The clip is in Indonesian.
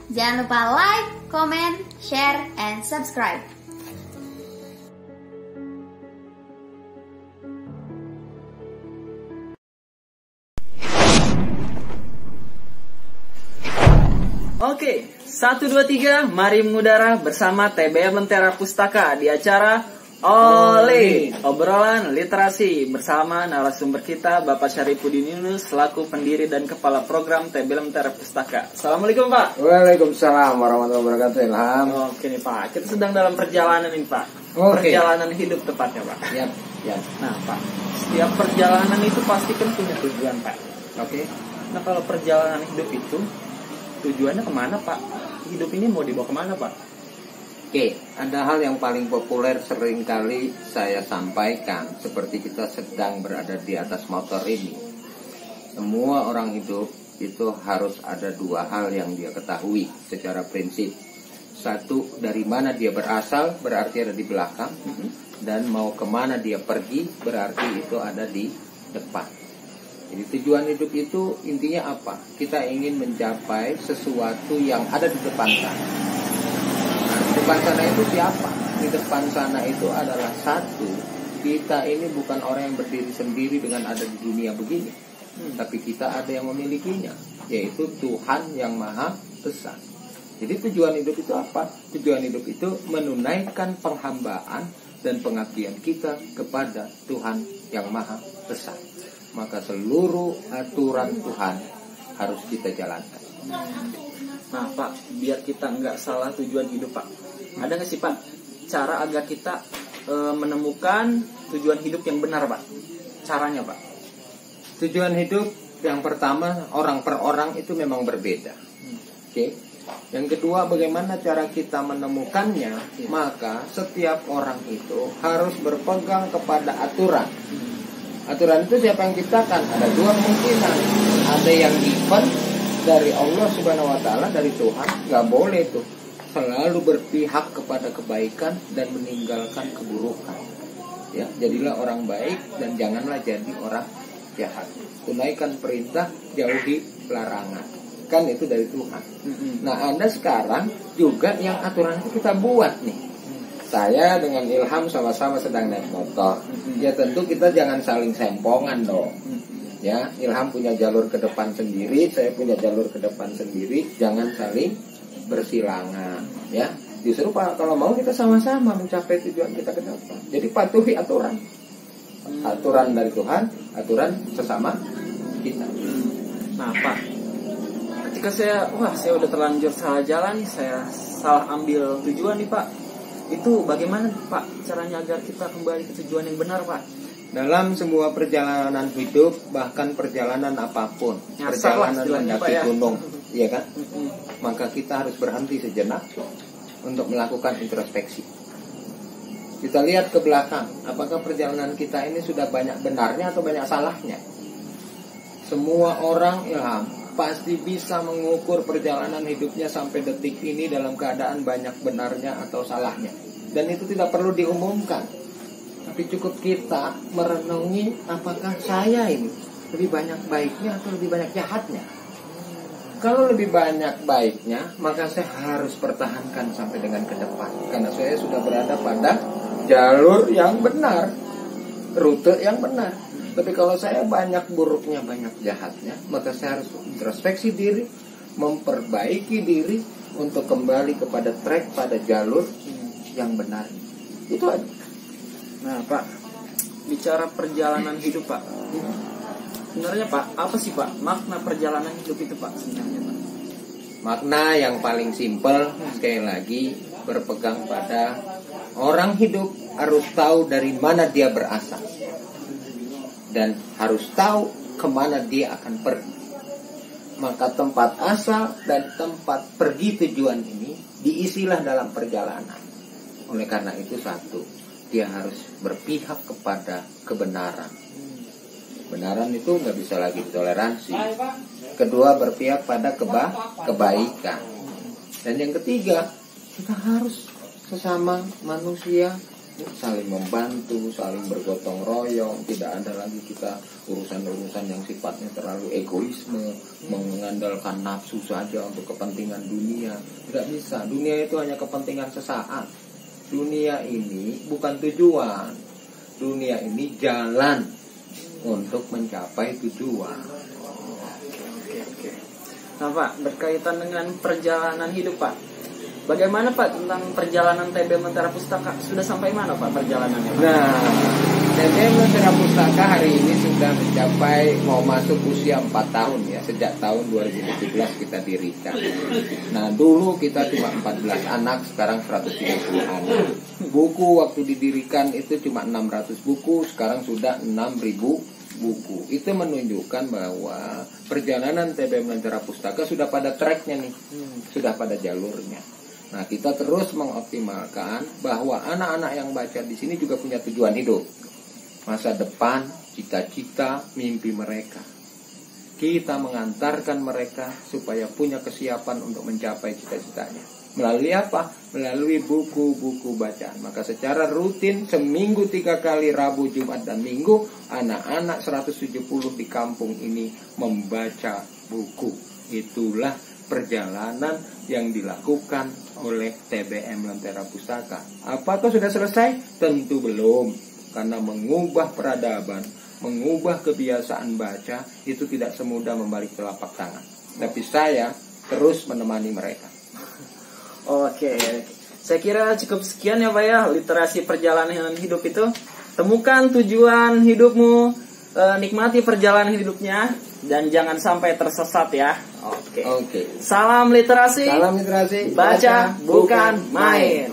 Jangan lupa like, comment, share, and subscribe. Oke, 1, 2, 3, mari mengudara bersama TBM Lentera Pustaka di acara Oli, obrolan literasi bersama narasumber kita Bapak Syarifuddin Yunus selaku pendiri dan kepala program TBM Lentera Pustaka. Assalamualaikum Pak. Waalaikumsalam warahmatullahi wabarakatuh. Ilham. Oke nih Pak, kita sedang dalam perjalanan nih Pak. Oke. Perjalanan hidup tepatnya Pak. Ya. Nah Pak, setiap perjalanan itu pasti kan punya tujuan Pak. Oke. Nah kalau perjalanan hidup itu tujuannya kemana Pak? Hidup ini mau dibawa kemana Pak? Oke, ada hal yang paling populer seringkali saya sampaikan, seperti kita sedang berada di atas motor ini. Semua orang hidup itu harus ada dua hal yang dia ketahui secara prinsip. Satu, dari mana dia berasal, berarti ada di belakang. Dan mau kemana dia pergi, berarti itu ada di depan. Jadi tujuan hidup itu intinya apa? Kita ingin mencapai sesuatu yang ada di depan sana. Nah, di depan sana itu siapa? Di depan sana itu adalah satu, kita ini bukan orang yang berdiri sendiri dengan ada di dunia begini. Tapi kita ada yang memilikinya, yaitu Tuhan yang Maha Esa. Jadi tujuan hidup itu apa? Tujuan hidup itu menunaikan penghambaan dan pengabdian kita kepada Tuhan yang Maha Esa. Maka seluruh aturan Tuhan harus kita jalankan. Nah Pak, biar kita nggak salah tujuan hidup Pak, ada nggak sih Pak cara agar kita menemukan tujuan hidup yang benar Pak? Caranya Pak? Tujuan hidup yang pertama, orang per orang itu memang berbeda. Oke. Yang kedua, bagaimana cara kita menemukannya? Maka setiap orang itu harus berpegang kepada aturan. Aturan itu siapa yang ciptakan? Ada dua kemungkinan. Ada yang given dari Allah Subhanahu Wa Taala, dari Tuhan. Gak boleh tuh selalu berpihak kepada kebaikan dan meninggalkan keburukan. Ya, jadilah orang baik dan janganlah jadi orang jahat. Tunaikan perintah, jauhi larangan. Kan itu dari Tuhan. Nah, Anda sekarang juga yang aturan itu kita buat nih. Saya dengan Ilham sama-sama sedang naik motor. Ya tentu kita jangan saling sempongan dong. Ya, Ilham punya jalur ke depan sendiri, saya punya jalur ke depan sendiri. Jangan saling bersilangan. Ya, justru Pak, kalau mau kita sama-sama mencapai tujuan kita ke depan. Jadi patuhi aturan. Aturan dari Tuhan, aturan sesama kita. Nah Pak, ketika saya udah terlanjur salah jalan, saya salah ambil tujuan nih Pak. Itu bagaimana Pak caranya agar kita kembali ke tujuan yang benar Pak? Dalam sebuah perjalanan hidup, bahkan perjalanan apapun, perjalanan mendaki gunung, iya kan? Maka kita harus berhenti sejenak untuk melakukan introspeksi. Kita lihat ke belakang, apakah perjalanan kita ini sudah banyak benarnya atau banyak salahnya? Semua orang, Ilham, pasti bisa mengukur perjalanan hidupnya sampai detik ini dalam keadaan banyak benarnya atau salahnya. Dan itu tidak perlu diumumkan. Tapi cukup kita merenungi apakah saya ini lebih banyak baiknya atau lebih banyak jahatnya. Kalau lebih banyak baiknya, maka saya harus pertahankan sampai dengan ke depan. Karena saya sudah berada pada jalur yang benar, rute yang benar. Tapi kalau saya banyak buruknya, banyak jahatnya, maka saya harus introspeksi diri, memperbaiki diri untuk kembali kepada track, pada jalur yang benar. Itu aja. Nah Pak, bicara perjalanan hidup Pak, sebenarnya Pak, apa sih Pak makna perjalanan hidup itu Pak sebenarnya Pak? Makna yang paling simpel, sekali lagi, berpegang pada orang hidup harus tahu dari mana dia berasal. Dan harus tahu kemana dia akan pergi. Maka tempat asal dan tempat pergi tujuan ini diisilah dalam perjalanan. Oleh karena itu satu, dia harus berpihak kepada kebenaran. Kebenaran itu nggak bisa lagi ditoleransi. Kedua, berpihak pada kebaikan. Dan yang ketiga, kita harus sesama manusia saling membantu, saling bergotong royong. Tidak ada lagi kita urusan-urusan yang sifatnya terlalu egoisme, mengandalkan nafsu saja untuk kepentingan dunia. Tidak bisa. Dunia itu hanya kepentingan sesaat. Dunia ini bukan tujuan. Dunia ini jalan untuk mencapai tujuan. Oke. Nah Pak, berkaitan dengan perjalanan hidup Pak, bagaimana Pak tentang perjalanan TBM Lentera Pustaka? Sudah sampai mana Pak perjalanannya Pak? Nah, TBM Lentera Pustaka hari ini sudah mencapai mau masuk usia 4 tahun ya. Sejak tahun 2017 kita dirikan. Nah, dulu kita cuma 14 anak, sekarang 130 anak. Buku waktu didirikan itu cuma 600 buku, sekarang sudah 6.000 buku. Itu menunjukkan bahwa perjalanan TBM Lentera Pustaka sudah pada tracknya nih, sudah pada jalurnya. Nah, kita terus mengoptimalkan bahwa anak-anak yang baca di sini juga punya tujuan hidup, masa depan, cita-cita, mimpi mereka. Kita mengantarkan mereka supaya punya kesiapan untuk mencapai cita-citanya. Melalui apa? Melalui buku-buku bacaan. Maka secara rutin seminggu 3 kali, Rabu, Jumat, dan Minggu, anak-anak 170 di kampung ini membaca buku. Itulah perjalanan yang dilakukan oleh TBM Lentera Pustaka. Apakah sudah selesai? Tentu belum. Karena mengubah peradaban, mengubah kebiasaan baca, itu tidak semudah membalik telapak tangan. Tapi saya terus menemani mereka. Oke. Saya kira cukup sekian ya Pak ya, literasi perjalanan hidup itu. Temukan tujuan hidupmu, nikmati perjalanan hidupnya, dan jangan sampai tersesat ya. Oke. Oke. Salam literasi. Salam literasi. Baca bukan main.